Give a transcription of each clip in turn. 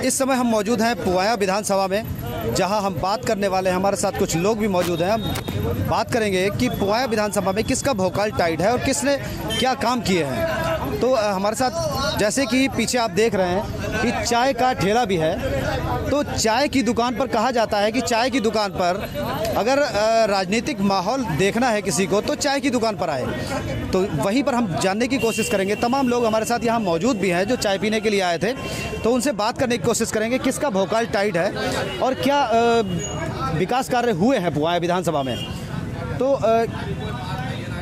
इस समय हम मौजूद हैं पुवाया विधानसभा में, जहां हम बात करने वाले हैं। हमारे साथ कुछ लोग भी मौजूद हैं। हम बात करेंगे कि पुवाया विधानसभा में किसका भोकाल टाइट है और किसने क्या काम किए हैं। तो हमारे साथ जैसे कि पीछे आप देख रहे हैं कि चाय का ठेला भी है। तो चाय की दुकान पर कहा जाता है कि चाय की दुकान पर अगर राजनीतिक माहौल देखना है किसी को तो चाय की दुकान पर आए। तो वहीं पर हम जानने की कोशिश करेंगे। तमाम लोग हमारे साथ यहाँ मौजूद भी हैं जो चाय पीने के लिए आए थे, तो उनसे बात करने की कोशिश करेंगे किसका भोकाल टाइट है और क्या विकास कार्य हुए हैं पुवाया विधानसभा में। तो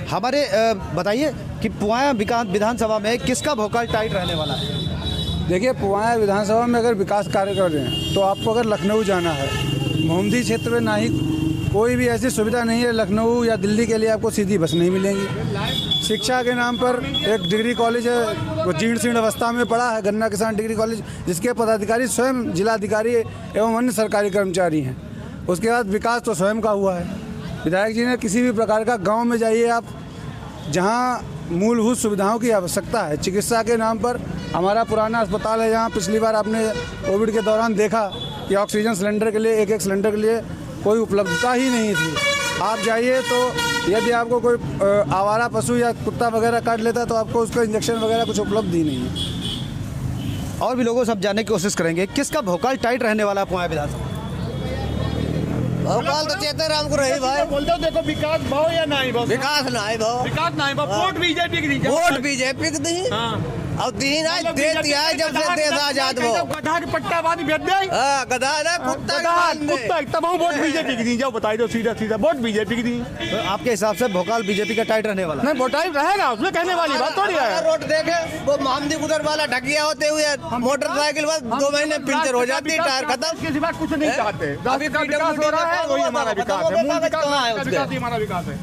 हमारे बताइए कि पुवाया विधानसभा में किसका भोकाल टाइट रहने वाला है। देखिए, पुवाया विधानसभा में अगर विकास कार्य कर रहे हैं तो आपको अगर लखनऊ जाना है, मोहम्मदी क्षेत्र में ना ही कोई भी ऐसी सुविधा नहीं है। लखनऊ या दिल्ली के लिए आपको सीधी बस नहीं मिलेंगी। शिक्षा के नाम पर एक डिग्री कॉलेज है, वो जीर्ण शीर्ण अवस्था में पड़ा है, गन्ना किसान डिग्री कॉलेज, जिसके पदाधिकारी स्वयं जिलाधिकारी एवं अन्य सरकारी कर्मचारी हैं। उसके बाद विकास तो स्वयं का हुआ है। विधायक जी ने किसी भी प्रकार का, गाँव में जाइए आप, जहाँ मूलभूत सुविधाओं की आवश्यकता है, चिकित्सा के नाम पर हमारा पुराना अस्पताल है, जहाँ पिछली बार आपने कोविड के दौरान देखा कि ऑक्सीजन सिलेंडर के लिए, एक सिलेंडर के लिए कोई उपलब्धता ही नहीं थी। आप जाइए तो यदि आपको कोई आवारा पशु या कुत्ता वगैरह काट लेता है तो आपको उसका इंजेक्शन वगैरह कुछ उपलब्ध ही नहीं है। और भी लोगों से जानने की कोशिश करेंगे किसका भोकाल टाइट रहने वाला है पुवाया विधानसभा। भोपाल तो चेते राम को रही भाई बोलते हो। देखो विकास भाव या नहीं भाव, विकास ना है भाव, विकास नहीं भाव, वोट बीजेपी की दी, वोट बीजेपी की दी। अब दीन आज देती है जब से देश आजाद वो गधा के पट्टावादी भेज दे। गधा ना कुत्ता कुत्ता तमाम वोट बीजेपी की दी। जाओ बताई दो सीधा सीधा, वोट बीजेपी की दी। तो आपके हिसाब से भोकाल बीजेपी का टाइट रहने वाला है? नहीं, वोट रहेगा, उसमें कहने वाली बात थोड़ी है। रोड देखे वो मोहम्मदी गुजर वाला ढकिया होते हुए मोटरसाइकिल बस 2 महीने पंचर हो जाती है, टायर खत्म। किसी बात कुछ नहीं चाहते। अभी विकास हो रहा है, वही हमारा विकास है। मूल विकास ही हमारा विकास है।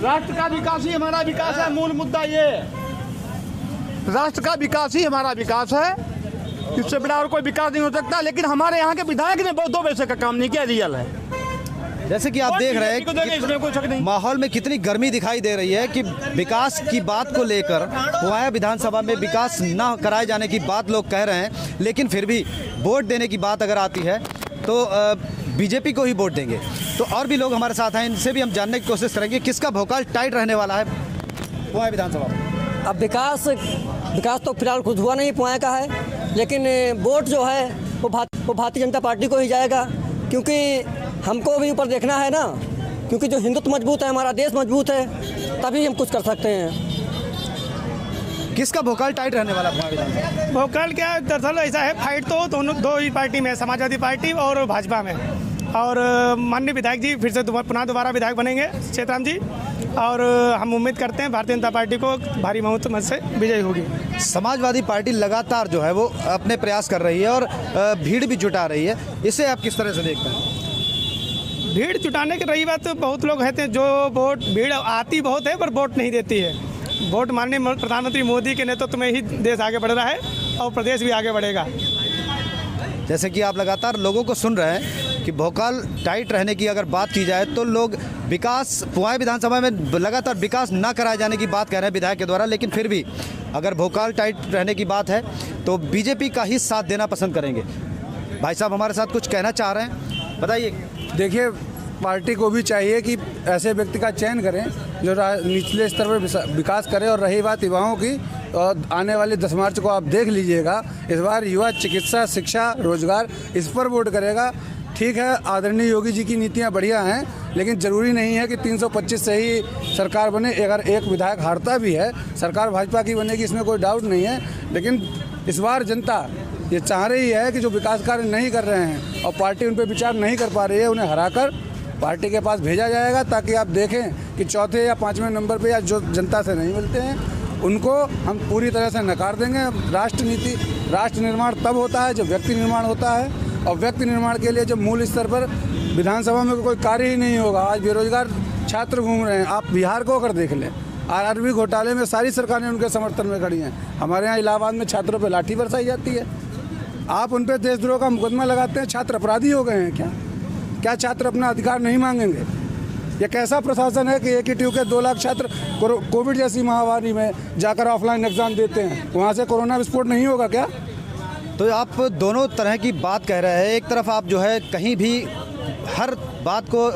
राष्ट्र का विकास ही हमारा विकास है। मूल मुद्दा ये, राष्ट्र का विकास ही हमारा विकास है। इससे बिना और कोई विकास नहीं हो सकता। लेकिन हमारे यहाँ के विधायक ने बहुत 2 पैसे का काम नहीं किया, रियल है। जैसे कि आप देख रहे हैं कि माहौल में कितनी गर्मी दिखाई दे रही है कि विकास की बात को लेकर पुवाया विधानसभा में विकास न कराए जाने की बात लोग कह रहे हैं, लेकिन फिर भी वोट देने की बात अगर आती है तो बीजेपी को ही वोट देंगे। तो और भी लोग हमारे साथ हैं, इनसे भी हम जानने की कोशिश करेंगे किसका भोकाल टाइट रहने वाला है पुवाया विधानसभा में। अब विकास तो फिलहाल खुद हुआ नहीं पुवाया का है, लेकिन वोट जो है वो भारतीय जनता पार्टी को ही जाएगा, क्योंकि हमको भी ऊपर देखना है ना। क्योंकि जो हिंदुत्व मजबूत है, हमारा देश मजबूत है, तभी हम कुछ कर सकते हैं। किसका भोकाल टाइट रहने वाला है? भोकाल क्या, दरअसल ऐसा है, फाइट तो दोनों 2 ही पार्टी में, समाजवादी पार्टी और भाजपा में। और माननीय विधायक जी फिर से पुनः दोबारा विधायक बनेंगे, चेतराम जी, और हम उम्मीद करते हैं भारतीय जनता पार्टी को भारी बहुमत से विजय होगी। समाजवादी पार्टी लगातार जो है वो अपने प्रयास कर रही है और भीड़ भी जुटा रही है, इसे आप किस तरह से देखते हैं? भीड़ जुटाने की रही बात, तो बहुत लोग कहते हैं जो वोट, भीड़ आती बहुत है पर वोट नहीं देती है। वोट माननीय प्रधानमंत्री मोदी के नेतृत्व में ही देश आगे बढ़ रहा है और प्रदेश भी आगे बढ़ेगा। जैसे कि आप लगातार लोगों को सुन रहे हैं कि भोकाल टाइट रहने की अगर बात की जाए तो लोग विकास, पुवाया विधानसभा में लगातार विकास ना कराए जाने की बात कह रहे हैं विधायक के द्वारा, लेकिन फिर भी अगर भोकाल टाइट रहने की बात है तो बीजेपी का ही साथ देना पसंद करेंगे। भाई साहब हमारे साथ कुछ कहना चाह रहे हैं, बताइए। देखिए, पार्टी को भी चाहिए कि ऐसे व्यक्ति का चयन करें जो निचले स्तर पर विकास करे। और रही बात युवाओं की, और आने वाले 10 मार्च को आप देख लीजिएगा, इस बार युवा चिकित्सा, शिक्षा, रोजगार, इस पर वोट करेगा। ठीक है, आदरणीय योगी जी की नीतियां बढ़िया हैं, लेकिन ज़रूरी नहीं है कि 325 से ही सरकार बने। अगर एक विधायक हारता भी है, सरकार भाजपा की बनेगी, इसमें कोई डाउट नहीं है। लेकिन इस बार जनता ये चाह रही है कि जो विकास कार्य नहीं कर रहे हैं और पार्टी उन पर विचार नहीं कर पा रही है, उन्हें हराकर पार्टी के पास भेजा जाएगा, ताकि आप देखें कि 4थे या 5वें नंबर पे या जो जनता से नहीं मिलते हैं उनको हम पूरी तरह से नकार देंगे। राष्ट्र नीति, राष्ट्र निर्माण तब होता है जब व्यक्ति निर्माण होता है, और व्यक्ति निर्माण के लिए जब मूल स्तर पर विधानसभा में कोई कार्य ही नहीं होगा। आज बेरोजगार छात्र घूम रहे हैं, आप बिहार को अगर देख लें, RRB घोटाले में सारी सरकारें उनके समर्थन में खड़ी हैं। हमारे यहाँ इलाहाबाद में छात्रों पर लाठी बरसाई जाती है, आप उन पर देशद्रोह का मुकदमा लगाते हैं। छात्र अपराधी हो गए हैं क्या छात्र अपना अधिकार नहीं मांगेंगे? ये कैसा प्रशासन है कि AKTU के 2 लाख छात्र कोविड जैसी महामारी में जाकर ऑफलाइन एग्जाम देते हैं, वहाँ से कोरोना विस्फोट नहीं होगा क्या? तो आप दोनों तरह की बात कह रहे हैं। एक तरफ आप जो है कहीं भी हर बात को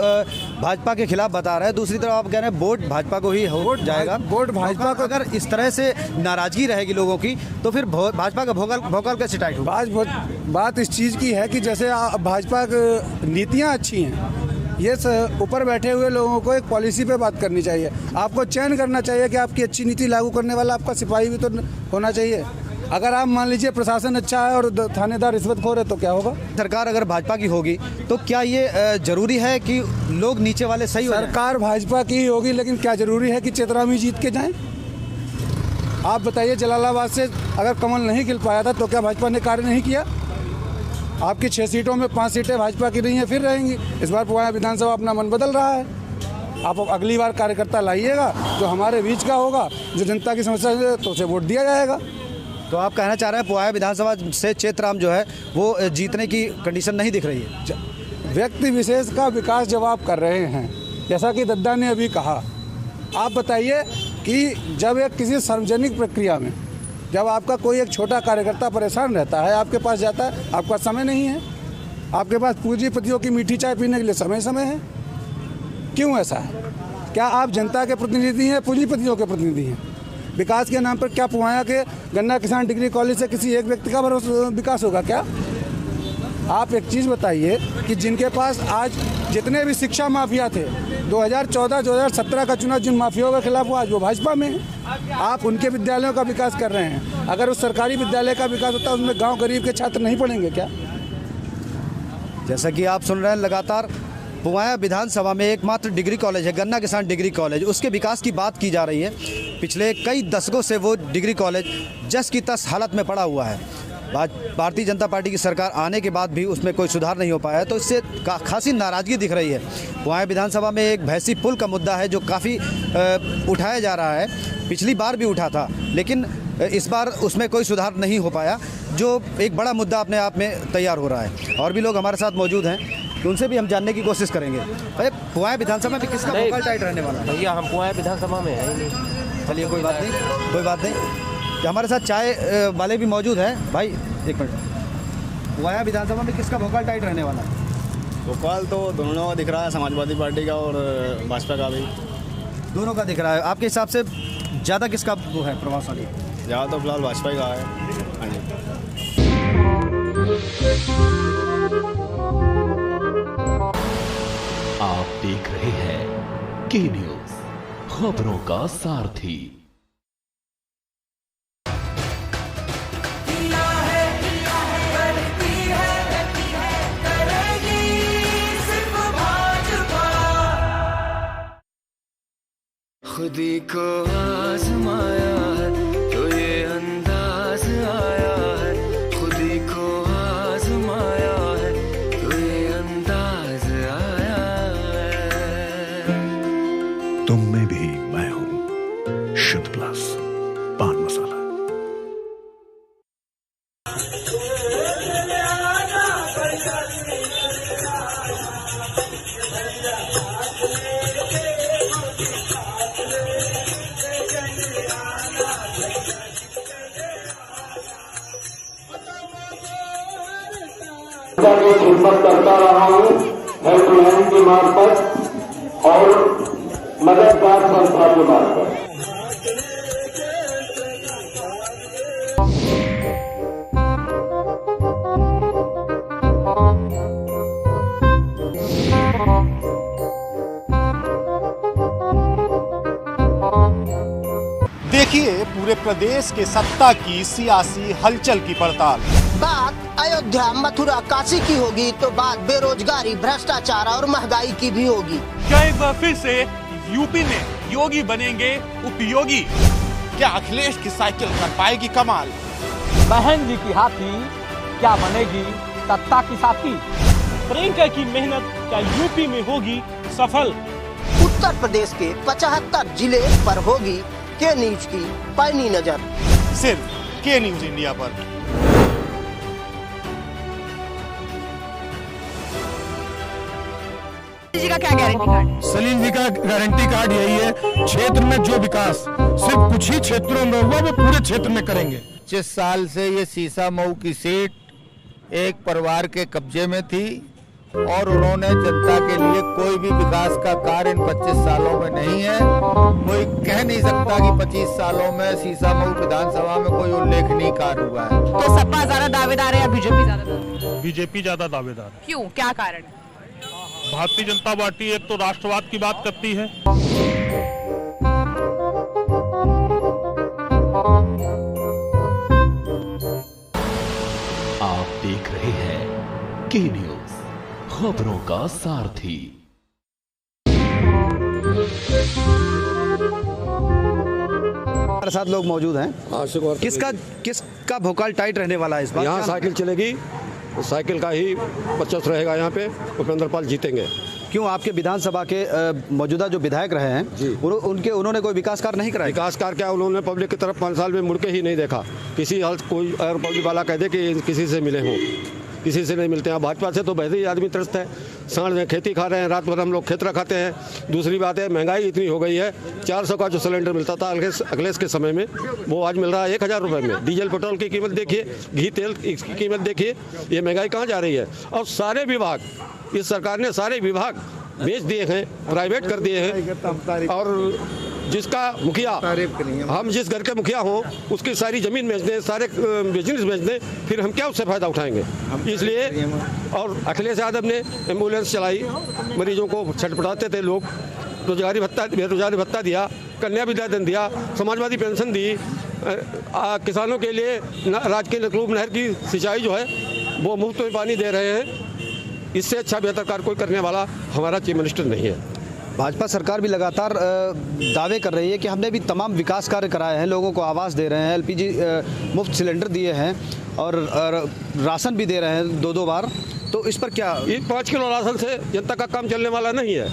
भाजपा के खिलाफ बता रहे हैं, दूसरी तरफ आप कह रहे हैं वोट भाजपा को ही हो जाएगा। वोट भाजपा को। अगर इस तरह से नाराजगी रहेगी लोगों की तो फिर भाजपा का भोकाल कैसे टाइट होगा? बात इस चीज़ की है कि जैसे भाजपा की नीतियाँ अच्छी हैं, ये ऊपर बैठे हुए लोगों को एक पॉलिसी पे बात करनी चाहिए। आपको चयन करना चाहिए कि आपकी अच्छी नीति लागू करने वाला आपका सिपाही भी तो होना चाहिए। अगर आप मान लीजिए प्रशासन अच्छा है और थानेदार रिश्वतखोर है तो क्या होगा? सरकार अगर भाजपा की होगी तो क्या ये जरूरी है कि लोग नीचे वाले सही हो जाएं? सरकार भाजपा की ही होगी, लेकिन क्या जरूरी है कि चेतरामी जीत के जाएं? आप बताइए, जलालाबाद से अगर कमल नहीं खिल पाया था तो क्या भाजपा ने कार्य नहीं किया? आपकी 6 सीटों में 5 सीटें भाजपा की रही हैं, फिर रहेंगी। इस बार पुआया विधानसभा अपना मन बदल रहा है। आप अगली बार कार्यकर्ता लाइएगा जो हमारे बीच का होगा, जो जनता की समस्या है तो उसे वोट दिया जाएगा। तो आप कहना चाह रहे हैं पुआया विधानसभा से चेतराम जो है वो जीतने की कंडीशन नहीं दिख रही है? व्यक्ति विशेष का विकास जब आप कर रहे हैं, जैसा कि दद्दा ने अभी कहा, आप बताइए कि जब एक किसी सार्वजनिक प्रक्रिया में जब आपका कोई एक छोटा कार्यकर्ता परेशान रहता है, आपके पास जाता है, आपका समय नहीं है, आपके पास पूंजीपतियों की मीठी चाय पीने के लिए समय है। क्यों ऐसा है? क्या आप जनता के प्रतिनिधि हैं, पूंजीपतियों के प्रतिनिधि हैं? विकास के नाम पर क्या पुआया के गन्ना किसान डिग्री कॉलेज से किसी एक व्यक्ति का विकास होगा क्या? आप एक चीज़ बताइए कि जिनके पास आज जितने भी शिक्षा माफिया थे, 2014-2017 का चुनाव जिन माफियाओं के खिलाफ हुआ, आज वो भाजपा में है। आप उनके विद्यालयों का विकास कर रहे हैं। अगर उस सरकारी विद्यालय का विकास होता है, उसमें गाँव गरीब के छात्र नहीं पढ़ेंगे क्या? जैसा कि आप सुन रहे हैं, लगातार पुआया विधानसभा में एकमात्र डिग्री कॉलेज है, गन्ना किसान डिग्री कॉलेज, उसके विकास की बात की जा रही है। पिछले कई दशकों से वो डिग्री कॉलेज जस की तस हालत में पड़ा हुआ है। भारतीय जनता पार्टी की सरकार आने के बाद भी उसमें कोई सुधार नहीं हो पाया है, तो इससे खासी नाराज़गी दिख रही है। पुआया विधानसभा में एक भैंसी पुल का मुद्दा है जो काफ़ी उठाया जा रहा है। पिछली बार भी उठा था, लेकिन इस बार उसमें कोई सुधार नहीं हो पाया, जो एक बड़ा मुद्दा अपने आप में तैयार हो रहा है। और भी लोग हमारे साथ मौजूद हैं, तो उनसे भी हम जानने की कोशिश करेंगे। अरे पुआया विधानसभा में किसका भोकाल टाइट रहने वाला है? भैया हम पुआया विधानसभा में है ही नहीं। चलिए कोई बात नहीं। हमारे साथ चाय वाले भी मौजूद हैं। भाई एक मिनट, पुआया विधानसभा में किसका भोकाल टाइट रहने वाला है? भोपाल तो दोनों का दिख रहा है, समाजवादी पार्टी का और भाजपा का भी। दोनों का दिख रहा है। आपके हिसाब से ज़्यादा किसका वो है प्रभावशाली? ज़्यादा तो फिलहाल भाजपा का है। हाँ जी। आप देख रहे हैं के न्यूज़, खबरों का सारथी। खुदी को आजमाया है तो ये अंदाज आया है, खुदी को आजमाया है तो ये अंदाज आया है। तुम में भी मैं हूं, शुद्ध प्लस पान मसाला। की खिदमत करता रहा हूँ हेल्पलाइन के मार्फत और मददगार संस्था के मार्फत। देखिए पूरे प्रदेश के सत्ता की सियासी हलचल की पड़ताल। बात अयोध्या, मथुरा, काशी की होगी तो बात बेरोजगारी, भ्रष्टाचार और महंगाई की भी होगी। क्या एक बार फिर से यूपी में योगी बनेंगे उपयोगी? क्या अखिलेश की साइकिल कर पाएगी कमाल? बहन जी की हाथी क्या बनेगी सत्ता की साथी? प्रियंका की मेहनत क्या यूपी में होगी सफल? उत्तर प्रदेश के 75 जिले पर होगी के न्यूज की पैनी नजर, सिर्फ के न्यूज इंडिया पर। जी का क्या गारंटी कार्ड? सलीम जी का गारंटी कार्ड यही है, क्षेत्र में जो विकास सिर्फ कुछ ही क्षेत्रों में हुआ वो पूरे क्षेत्र में करेंगे। 25 साल से ये सीसा मऊ की सीट एक परिवार के कब्जे में थी और उन्होंने जनता के लिए कोई भी विकास का कार्य इन 25 सालों में नहीं है। कोई कह नहीं सकता कि 25 सालों में सीसा मऊ विधानसभा में कोई उल्लेखनीय कार्य हुआ है। तो सपा ज्यादा दावेदार है या बीजेपी ज्यादा? बीजेपी ज्यादा दावेदार है। क्यों, क्या कारण है? भारतीय जनता पार्टी एक तो राष्ट्रवाद की बात करती है, आप देख रहे हैं के न्यूज, खबरों का सारथी। हमारे साथ लोग मौजूद हैं। किसका भोकाल टाइट रहने वाला है इस बार? यहाँ साइकिल चलेगी, साइकिल का ही वर्चस्व रहेगा। यहाँ पे उपेंद्र पाल जीतेंगे। क्यों? आपके विधानसभा के मौजूदा जो विधायक रहे हैं उन्होंने कोई विकास कार्य नहीं कराया? विकास कार्य क्या, उन्होंने पब्लिक की तरफ 5 साल में मुड़ के ही नहीं देखा। किसी हाल कोई अगर पब्लिक वाला कह दे कि किसी से मिले हों, किसी से नहीं मिलते हैं। भाजपा से तो वैसे ही आदमी त्रस्त है। सांड में खेती खा रहे हैं, रात भर हम लोग खेतरा खाते हैं। दूसरी बात है, महंगाई इतनी हो गई है। 400 का जो सिलेंडर मिलता था अखिलेश के समय में, वो आज मिल रहा है 1000 रुपये में। डीजल पेट्रोल की कीमत देखिए, घी तेल की कीमत देखिए, ये महंगाई कहाँ जा रही है। और सारे विभाग, इस सरकार ने सारे विभाग बेच दिए हैं, प्राइवेट कर दिए हैं। और जिसका मुखिया, हम जिस घर के मुखिया हों, उसकी सारी ज़मीन बेच दें, सारे बिजनेस बेच दें, फिर हम क्या उससे फ़ायदा उठाएंगे? इसलिए और अखिलेश यादव ने एम्बुलेंस चलाई, मरीजों को छटपटाते थे लोग, रोजगारी भत्ता, बेरोजगारी भत्ता दिया, कन्या विद्याधन दिया, समाजवादी पेंशन दी, किसानों के लिए राजकीय नकलूब नहर की सिंचाई जो है वो मुफ्त में पानी दे रहे हैं। इससे अच्छा बेहतर कार्य कोई करने वाला हमारा चीफ मिनिस्टर नहीं है। भाजपा सरकार भी लगातार दावे कर रही है कि हमने भी तमाम विकास कार्य कराए हैं, लोगों को आवास दे रहे हैं, एलपीजी मुफ्त सिलेंडर दिए हैं और राशन भी दे रहे हैं 2-2 बार। तो इस पर क्या? 5 किलो राशन से जनता का काम चलने वाला नहीं है।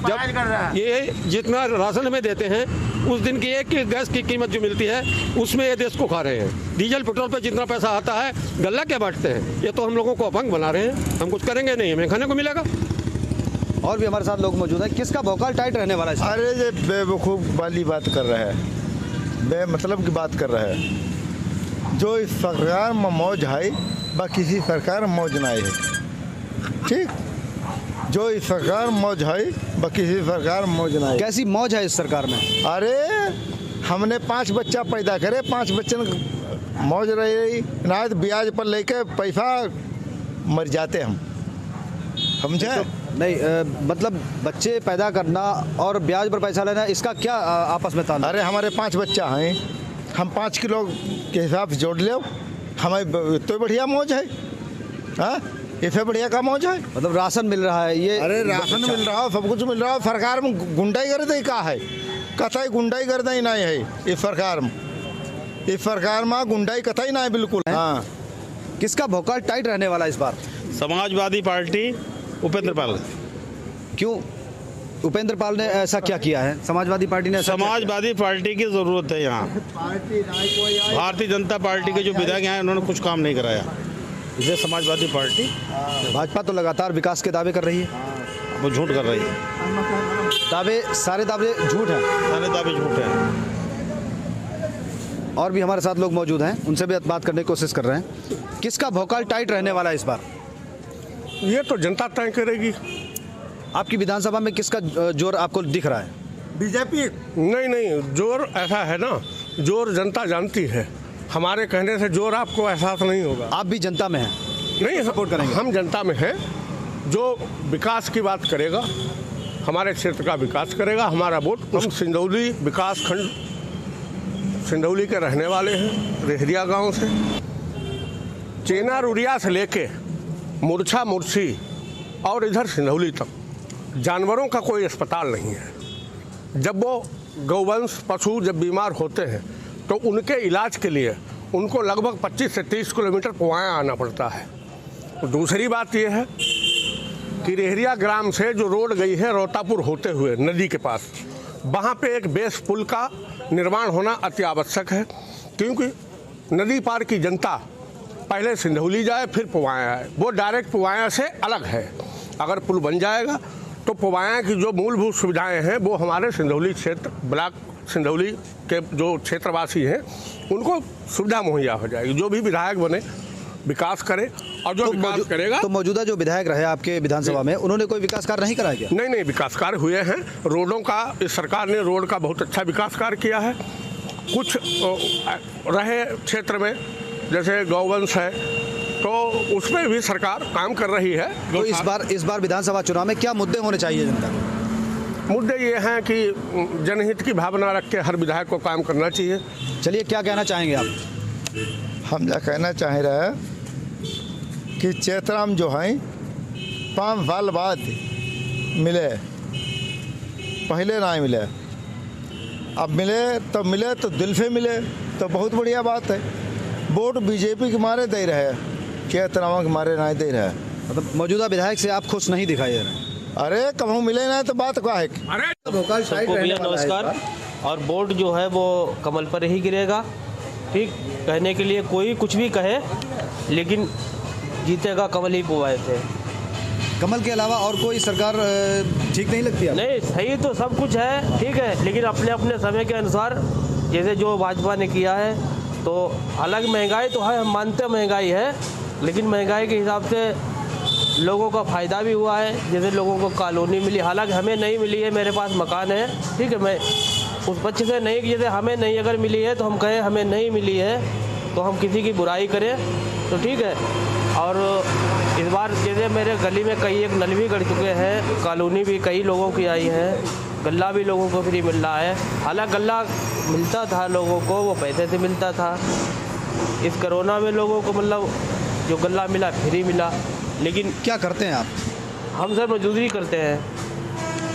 जब ये जितना राशन हमें देते हैं, उस दिन की एक गैस की कीमत जो मिलती है, उसमें ये देश को खा रहे हैं। डीजल पेट्रोल पे जितना पैसा आता है, गल्ला क्या बांटते हैं। ये तो हम लोगों को अपंग बना रहे हैं। हम कुछ करेंगे नहीं, हमें खाने को मिलेगा। और भी हमारे साथ लोग मौजूद हैं। किसका भोकाल टाइट रहने वाला है? अरे ये बेवकूफ़ वाली बात कर रहा है, बेमतलब की बात कर रहा है। जो इस सरकार में मौज है, वह किसी सरकार में मौज नहीं है। ठीक, जो इस सरकार में मौज है, वह किसी सरकार में मौज नहीं है। कैसी मौज है इस सरकार में? अरे हमने 5 बच्चा पैदा करे, 5 बच्चन मौज रही ना, ब्याज पर लेके पैसा मर जाते हम, समझे? नहीं, मतलब बच्चे पैदा करना और ब्याज पर पैसा लेना, इसका क्या आपस में ताल्लुक? अरे हमारे 5 बच्चा हैं, हम 5 किलो के हिसाब से जोड़ ले, हमें तो बढ़िया मौज है। हाँ, इससे बढ़िया का मौज है। मतलब राशन मिल रहा है ये? अरे राशन मिल रहा है, सब कुछ मिल रहा है। सरकार में गुंडाई कर दे का है, कतई गुंडाई कर दे नहीं है इस सरकार में। इस सरकार में गुंडाई कतई नहीं बिल्कुल। हाँ, किसका भोकाल टाइट रहने वाला इस बार? समाजवादी पार्टी, उपेंद्र पाल। क्यों? उपेंद्र पाल ने ऐसा क्या किया है? समाजवादी पार्टी ने? समाजवादी पार्टी की जरूरत है यहाँ। भारतीय जनता पार्टी के जो विधायक हैं, उन्होंने कुछ काम नहीं कराया, इसलिए समाजवादी पार्टी। भाजपा तो लगातार विकास के दावे कर रही है, वो झूठ कर रही है। दावे, सारे दावे झूठ हैं। सारे दावे झूठ हैं। और भी हमारे साथ लोग मौजूद हैं, उनसे भी बात करने की कोशिश कर रहे हैं। किसका भोकाल टाइट रहने वाला है इस बार? ये तो जनता तय करेगी। आपकी विधानसभा में किसका जोर आपको दिख रहा है? बीजेपी? नहीं, जोर ऐसा है ना, जोर जनता जानती है। हमारे कहने से जोर आपको एहसास नहीं होगा। आप भी जनता में हैं? नहीं, सपोर्ट करेंगे। हम जनता में हैं। जो विकास की बात करेगा, हमारे क्षेत्र का विकास करेगा, हमारा वोट। हम सिंधौली विकास खंड, सिंधौली के रहने वाले हैं, रेहरिया गांव से। चेनारुरिया से लेके मूर्छा मुर्छी और इधर सिंधौली तक जानवरों का कोई अस्पताल नहीं है। जब वो गौवंश पशु जब बीमार होते हैं, तो उनके इलाज के लिए उनको लगभग 25 से 30 किलोमीटर पुवाया आना पड़ता है। दूसरी बात यह है कि रेहरिया ग्राम से जो रोड गई है रोतापुर होते हुए नदी के पास, वहाँ पे एक बेस पुल का निर्माण होना अति आवश्यक है, क्योंकि नदी पार की जनता पहले सिंधौली जाए फिर पुवाया आए। वो डायरेक्ट पुवाया से अलग है। अगर पुल बन जाएगा तो पुवाया की जो मूलभूत सुविधाएं हैं वो हमारे सिंधौली क्षेत्र, ब्लॉक सिंधौली के जो क्षेत्रवासी हैं, उनको सुविधा मुहैया हो जाएगी। जो भी विधायक बने विकास करे, और जो विकास करेगा। तो मौजूदा जो विधायक रहे आपके विधानसभा में, उन्होंने कोई विकास कार्य नहीं कराया क्या? नहीं, विकास कार्य हुए हैं। रोडों का इस सरकार ने रोड का बहुत अच्छा विकास कार्य किया है। कुछ रहे क्षेत्र में जैसे गौवंश है, तो उसमें भी सरकार काम कर रही है। तो इस बार विधानसभा चुनाव में क्या मुद्दे होने चाहिए जनता को? मुद्दे ये हैं कि जनहित की भावना रख के हर विधायक को काम करना चाहिए। चलिए, क्या कहना चाहेंगे आप? हम क्या कहना चाह रहे हैं कि चेतराम जो हैं 5 साल बाद मिले, पहले ना मिले, अब मिले तो दिल से मिले, तो बहुत बढ़िया बात है। वोट बीजेपी के मारे दे रहे हैं, चेतराम के मारे नहीं दे रहे। मतलब मौजूदा विधायक से आप खुश नहीं दिखाई दे रहे? अरे कभी मिले ना तो बात क्या है। सबको भैया नमस्कार। और वोट जो है वो कमल पर ही गिरेगा। ठीक, कहने के लिए कोई कुछ भी कहे, लेकिन जीतेगा कमल ही बुआए थे। कमल के अलावा और कोई सरकार ठीक नहीं लगती है? नहीं, सही तो सब कुछ है, ठीक है, लेकिन अपने अपने समय के अनुसार जैसे जो भाजपा ने किया है, तो अलग महंगाई तो है, हम मानते हैं महंगाई है, लेकिन महंगाई के हिसाब से लोगों का फ़ायदा भी हुआ है। जैसे लोगों को कॉलोनी मिली, हालांकि हमें नहीं मिली है, मेरे पास मकान है, ठीक है, मैं उस पक्ष से नहीं, जैसे हमें नहीं अगर मिली है तो हम कहें हमें नहीं मिली है, तो हम किसी की बुराई करें तो ठीक है। और इस बार जैसे मेरे गली में कई एक नल भी गड़ चुके हैं, कॉलोनी भी कई लोगों की आई है, गल्ला भी लोगों को फ्री मिल रहा है। हालांकि गल्ला मिलता था लोगों को, वो पैसे से मिलता था। इस कोरोना में लोगों को मतलब जो गल्ला मिला फ्री मिला। लेकिन क्या करते हैं आप? हम सर मजदूरी करते हैं।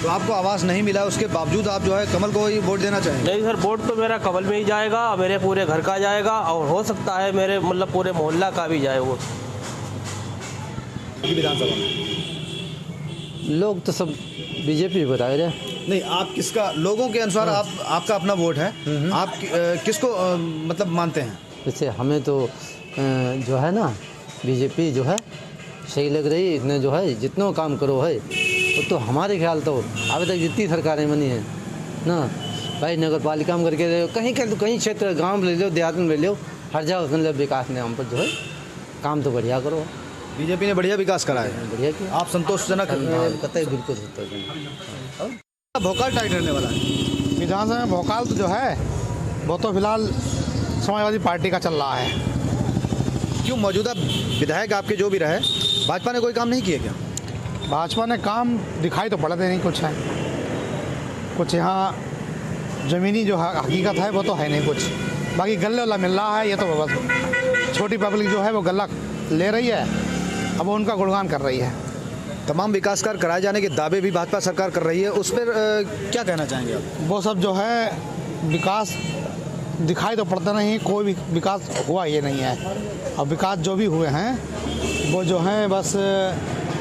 तो आपको आवाज़ नहीं मिला, उसके बावजूद आप जो है कमल को ही वोट देना चाहेंगे? नहीं सर, वोट तो मेरा कमल में ही जाएगा, मेरे पूरे घर का जाएगा, और हो सकता है मेरे मतलब पूरे मोहल्ला का भी जाए वोट। विधानसभा में लोग तो सब बीजेपी बता रहे हैं। नहीं, आप किसका, लोगों के अनुसार आपका अपना वोट है, आप किसको मतलब मानते हैं? जैसे हमें तो जो है ना बीजेपी जो है सही लग रही है। इसने जो है जितना काम करो है वो तो हमारे ख्याल तो अभी तक जितनी सरकारें बनी हैं ना भाई, नगर पालिका में करके कहीं क्षेत्र गांव में ले लो, देहात में ले लो, हर जगह मतलब विकास ने हम पर जो है काम तो बढ़िया करो। बीजेपी ने बढ़िया विकास करा है, बढ़िया किया। आप संतोषजनक? कतई बिल्कुल संतोषजनक। भोकाल टाइट रहने वाला है विधानसभा में। भोकाल तो जो है वो तो फिलहाल समाजवादी पार्टी का चल रहा है। क्यों? मौजूदा विधायक आपके जो भी रहे, भाजपा ने कोई काम नहीं किया क्या? भाजपा ने काम दिखाई तो पड़ते नहीं कुछ है, कुछ यहाँ ज़मीनी जो हकीकत है वो तो है नहीं कुछ। बाकी गल्ले वाला मिल रहा है, ये तो बस छोटी पब्लिक जो है वो गल्ला ले रही है, अब वो उनका गुणगान कर रही है। तमाम विकास कार्य कराए जाने के दावे भी भाजपा सरकार कर रही है, उस पर क्या कहना चाहेंगे आप? वो सब जो है विकास दिखाई तो पड़ता नहीं, कोई भी विकास हुआ ये नहीं है। अब विकास जो भी हुए हैं वो जो हैं बस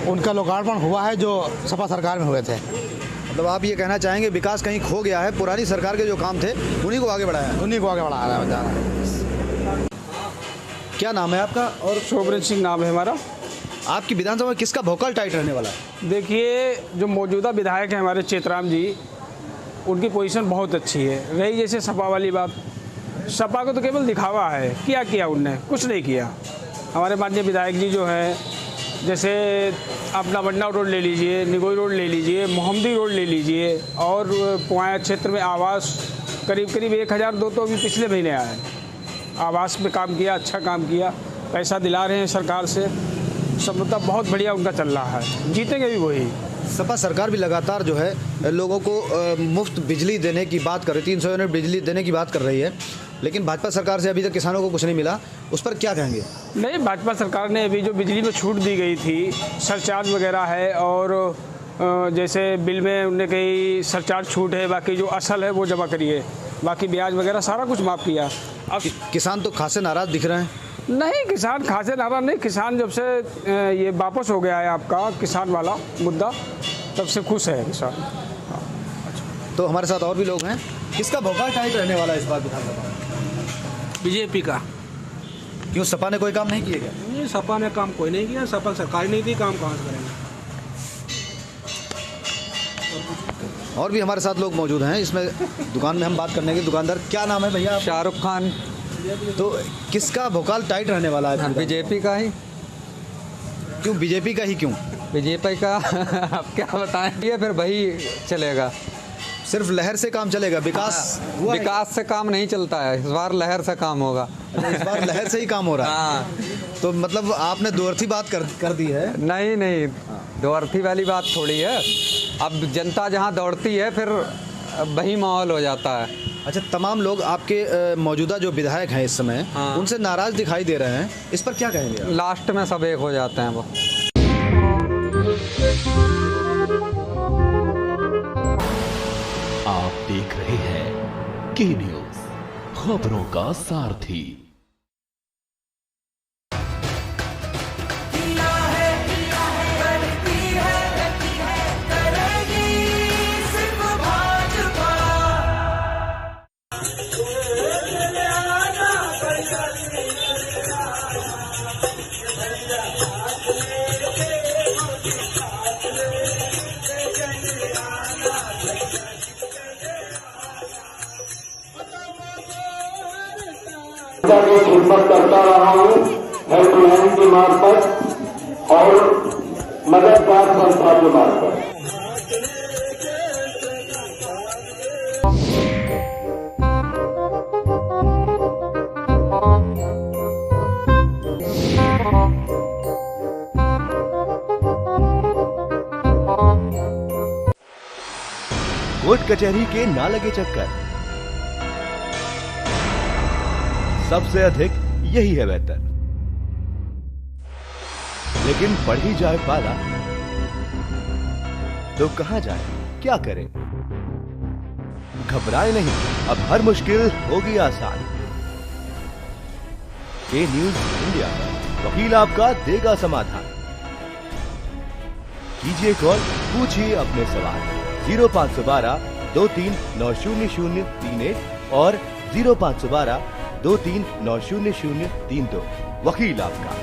उनका लोकार्पण हुआ है जो सपा सरकार में हुए थे। मतलब आप ये कहना चाहेंगे विकास कहीं खो गया है, पुरानी सरकार के जो काम थे उन्हीं को आगे बढ़ाया है? उन्हीं को आगे बढ़ाया जा रहा है। क्या नाम है आपका? और शोभरत सिंह नाम है हमारा। आपकी विधानसभा में किसका भोकाल टाइट रहने वाला है? देखिए, जो मौजूदा विधायक हैं हमारे चेतराम जी, उनकी पोजीशन बहुत अच्छी है। रही जैसे सपा वाली बात, सपा को तो केवल दिखावा है, क्या किया उनने? कुछ नहीं किया। हमारे माननीय विधायक जी जो हैं, जैसे अपना बन्ना रोड ले लीजिए, निगोई रोड ले लीजिए, मोहम्मदी रोड ले लीजिए, और पुआया क्षेत्र में आवास करीब 1002 तो अभी पिछले महीने आए। आवास पे काम किया, अच्छा काम किया, पैसा दिला रहे हैं सरकार से, सब मतलब बहुत बढ़िया उनका चल रहा है। जीतेंगे भी वही। सपा सरकार भी लगातार जो है लोगों को मुफ्त बिजली देने की बात कर रही, 300 यूनिट बिजली देने की बात कर रही है, लेकिन भाजपा सरकार से अभी तक किसानों को कुछ नहीं मिला, उस पर क्या कहेंगे? नहीं, भाजपा सरकार ने अभी जो बिजली में छूट दी गई थी, सरचार्ज वगैरह है, और जैसे बिल में उनने कही सरचार्ज छूट है, बाकी जो असल है वो जमा करिए, बाकी ब्याज वगैरह सारा कुछ माफ़ किया। अब किसान तो खासे नाराज़ दिख रहे हैं। नहीं, किसान खासे नाराज नहीं। किसान जब से ये वापस हो गया है आपका किसान वाला मुद्दा, तब से खुश है किसान। तो हमारे साथ और भी लोग हैं। किसका भोकाल टाइट रहने वाला है इस बार विधानसभा में? बीजेपी का। क्यों, सपा ने कोई काम नहीं किया क्या? नहीं, सपा ने काम कोई नहीं किया, सपा सरकार नहीं थी, काम कहाँ से करेंगे। और भी हमारे साथ लोग मौजूद हैं इसमें दुकान में, हम बात करने के। दुकानदार, क्या नाम है भैया? शाहरुख खान। तो किसका भोकाल टाइट रहने वाला है? बीजेपी का ही। क्यों बीजेपी का ही क्यों? बीजेपी का अब क्या बताएं, ये फिर वही चलेगा। सिर्फ लहर से काम चलेगा, विकास हुआ है? विकास से काम नहीं चलता है, इस बार लहर से काम होगा। इस बार लहर से ही काम हो रहा है। तो मतलब आपने दो अर्थी बात कर दी है? नहीं नहीं, दो अर्थी वाली बात थोड़ी है। अब जनता जहाँ दौड़ती है फिर वही माहौल हो जाता है। अच्छा, तमाम लोग आपके मौजूदा जो विधायक हैं इस समय, उनसे नाराज दिखाई दे रहे हैं, इस पर क्या कहेंगे? लास्ट में सब एक हो जाते हैं वो। आप देख रहे हैं के न्यूज, खबरों का सारथी। की खिदमत करता रहा हूँ हेल्पलाइन के मार्फत और मददगार संस्था के मार्फत। कोर्ट कचहरी के ना लगे चक्कर, सबसे अधिक यही है बेहतर। लेकिन बढ़ ही जाए पाला तो कहां जाए, क्या करें? घबराए नहीं, अब हर मुश्किल होगी आसान। के न्यूज इंडिया पर वकील आपका देगा समाधान। कीजिए कॉल, पूछिए अपने सवाल। 0512 23 90031 और 0512 23 90032। वकील आपका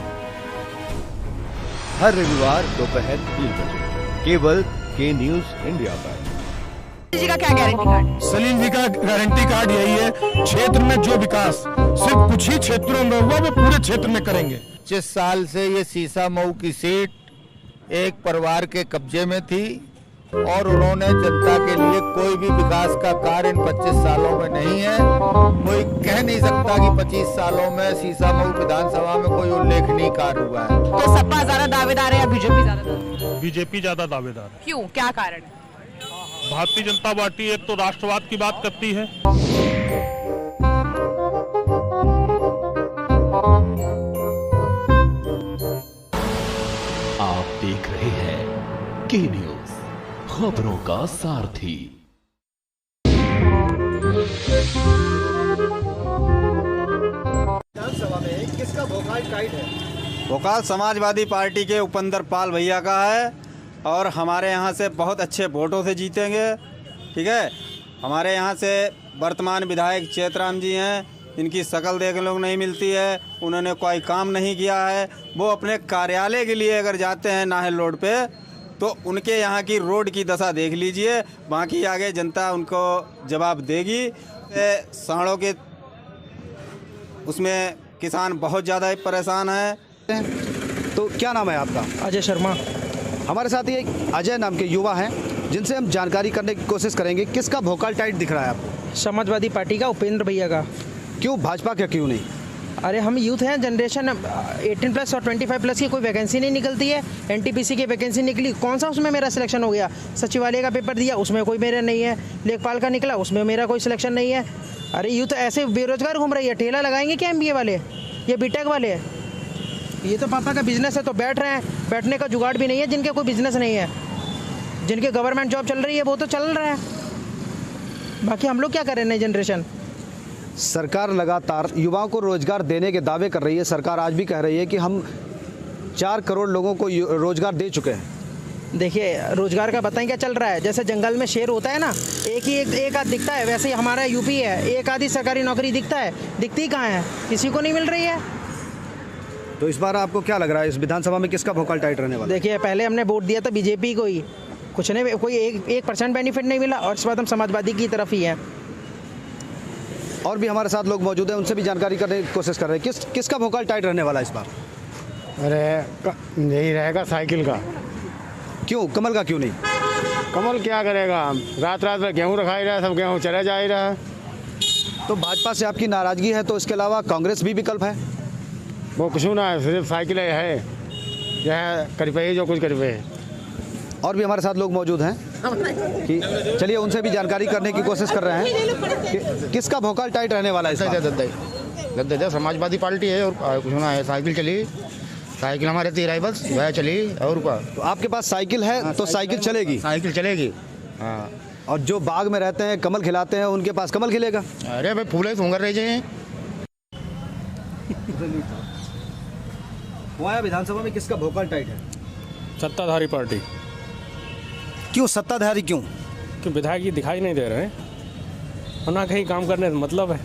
हर रविवार दोपहर 3 बजे केवल के न्यूज इंडिया पर। जी का क्या गारंटी कार्ड? सलीम जी का गारंटी कार्ड यही है, क्षेत्र में जो विकास सिर्फ कुछ ही क्षेत्रों में हुआ वो पूरे क्षेत्र में करेंगे। 25 साल से ये सीसा मऊ की सीट एक परिवार के कब्जे में थी और उन्होंने जनता के लिए कोई भी विकास का कार्य इन 25 सालों में नहीं है। कोई कह नहीं सकता कि 25 सालों में सीसा मऊ विधानसभा में कोई उल्लेखनीय कार्य हुआ है। तो सपा ज्यादा दावेदार है या बीजेपी ज्यादा? बीजेपी ज्यादा दावेदार है। क्यों, क्या कारण? भारतीय जनता पार्टी एक तो राष्ट्रवाद की बात करती है, आप देख रहे हैं के न्यूज, खबरों का सारथी। विधानसभा में किसका भोकाल टाइट है? भोकाल समाजवादी पार्टी के उपेंद्र पाल भैया का है और हमारे यहाँ से बहुत अच्छे वोटों से जीतेंगे। ठीक है, हमारे यहाँ से वर्तमान विधायक चेतराम जी हैं, इनकी शक्ल देखने को नहीं मिलती है, उन्होंने कोई काम नहीं किया है। वो अपने कार्यालय के लिए अगर जाते हैं नाहल रोड पे तो उनके यहाँ की रोड की दशा देख लीजिए, बाकी आगे जनता उनको जवाब देगी। साड़ों के उसमें किसान बहुत ज़्यादा परेशान हैं। तो क्या नाम है आपका? अजय शर्मा। हमारे साथ ये अजय नाम के युवा हैं जिनसे हम जानकारी करने की कोशिश करेंगे। किसका भोकाल टाइट दिख रहा है आपको? समाजवादी पार्टी का, उपेंद्र भैया का। क्यों, भाजपा का क्यों नहीं? अरे हम यूथ हैं, जनरेशन 18+ और 25+ की कोई वैकेंसी नहीं निकलती है। एनटीपीसी की वैकेंसी निकली, कौन सा उसमें मेरा सिलेक्शन हो गया? सचिवालय का पेपर दिया, उसमें कोई मेरा नहीं है। लेखपाल का निकला, उसमें मेरा कोई सिलेक्शन नहीं है। अरे यूथ ऐसे बेरोजगार घूम रही है। ठेला लगाएंगे क्या MBA वाले, ये बीटेक वाले? ये तो पापा का बिजनेस है तो बैठ रहे हैं, बैठने का जुगाड़ भी नहीं है। जिनके कोई बिजनेस नहीं है, जिनके गवर्नमेंट जॉब चल रही है वो तो चल रहा है, बाकी हम लोग क्या करें? नई जनरेशन। सरकार लगातार युवाओं को रोजगार देने के दावे कर रही है। सरकार आज भी कह रही है कि हम 4 करोड़ लोगों को रोजगार दे चुके हैं। देखिए, रोजगार का बताएं क्या चल रहा है। जैसे जंगल में शेर होता है ना, एक आध दिखता है, वैसे ही हमारा यूपी है, एक आधी सरकारी नौकरी दिखता है, दिखती कहाँ है? किसी को नहीं मिल रही है। तो इस बार आपको क्या लग रहा है, इस विधानसभा में किसका भोकाल टाइट रहने वाला? देखिए, पहले हमने वोट दिया था बीजेपी को ही, कुछ नहीं, कोई 1% बेनिफिट नहीं मिला, और इस बार हम समाजवादी की तरफ ही हैं। और भी हमारे साथ लोग मौजूद हैं, उनसे भी जानकारी करने की कोशिश कर रहे हैं। किसका भोकाल टाइट रहने वाला है इस बार? अरे यही रहेगा साइकिल का। क्यों, कमल का क्यों नहीं? कमल क्या करेगा, रात रात में गेहूँ रखा ही रहा, सब गेहूँ चला जा ही रहा। तो भाजपा से आपकी नाराजगी है, तो इसके अलावा कांग्रेस भी विकल्प है? वो कुछ ना है, सिर्फ साइकिल है, यह कर पे जो कुछ कर पे। और भी हमारे साथ लोग मौजूद हैं कि चलिए उनसे भी जानकारी करने की कोशिश कर रहे हैं कि किसका भोकाल टाइट रहने वाला है इस बार? समाजवादी पार्टी है और कुछ ना है। साइकिल चली, साइकिल हमारे तीर बस वह चली। और क्या, तो आपके पास साइकिल है तो साइकिल चलेगी? साइकिल चलेगी, हाँ। और जो बाग में रहते हैं, कमल खिलाते हैं, उनके पास कमल खिलेगा? अरे भाई फूले सूंघर रहे जाए। पुआया विधानसभा में किसका भोकाल टाइट है? सत्ताधारी पार्टी। क्यों सत्ताधारी, क्यों? कि विधायक जी दिखाई नहीं दे रहे हैं और ना कहीं काम करने से मतलब है।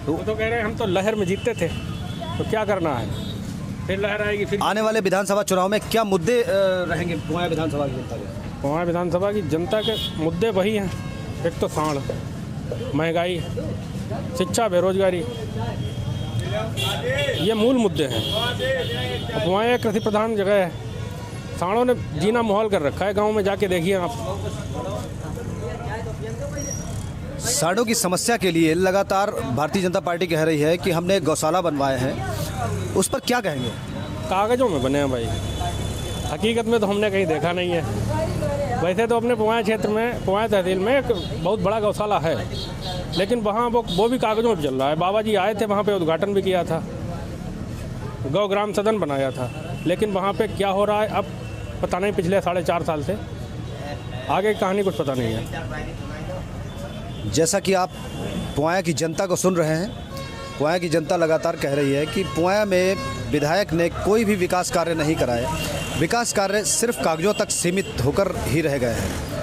वो तो कह रहे हैं हम तो लहर में जीतते थे, तो क्या करना है, फिर लहर आएगी। फिर आने वाले विधानसभा चुनाव में क्या मुद्दे रहेंगे पुआया विधानसभा की जनता के? पुआया विधानसभा की जनता के मुद्दे वही हैं, एक तो साढ़, महंगाई, शिक्षा, बेरोजगारी, ये मूल मुद्दे हैं। पुआया एक कृषि प्रधान जगह है, साड़ों ने जीना माहौल कर रखा है, गांव में जाके देखिए आप। साड़ों की समस्या के लिए लगातार भारतीय जनता पार्टी कह रही है कि हमने गौशाला बनवाए हैं, उस पर क्या कहेंगे? कागज़ों में बने हैं भाई, हकीकत में तो हमने कहीं देखा नहीं है। वैसे तो अपने पुआया क्षेत्र में, पुआया तहसील में एक बहुत बड़ा गौशाला है, लेकिन वहाँ वो भी कागज़ों में चल रहा है। बाबा जी आए थे, वहाँ पे उद्घाटन भी किया था, गौ ग्राम सदन बनाया था, लेकिन वहाँ पे क्या हो रहा है अब पता नहीं। पिछले 4.5 साल से आगे की कहानी कुछ पता नहीं है। जैसा कि आप पुआया की जनता को सुन रहे हैं, पुआया की जनता लगातार कह रही है कि पुआया में विधायक ने कोई भी विकास कार्य नहीं कराए, विकास कार्य सिर्फ कागजों तक सीमित होकर ही रह गए हैं।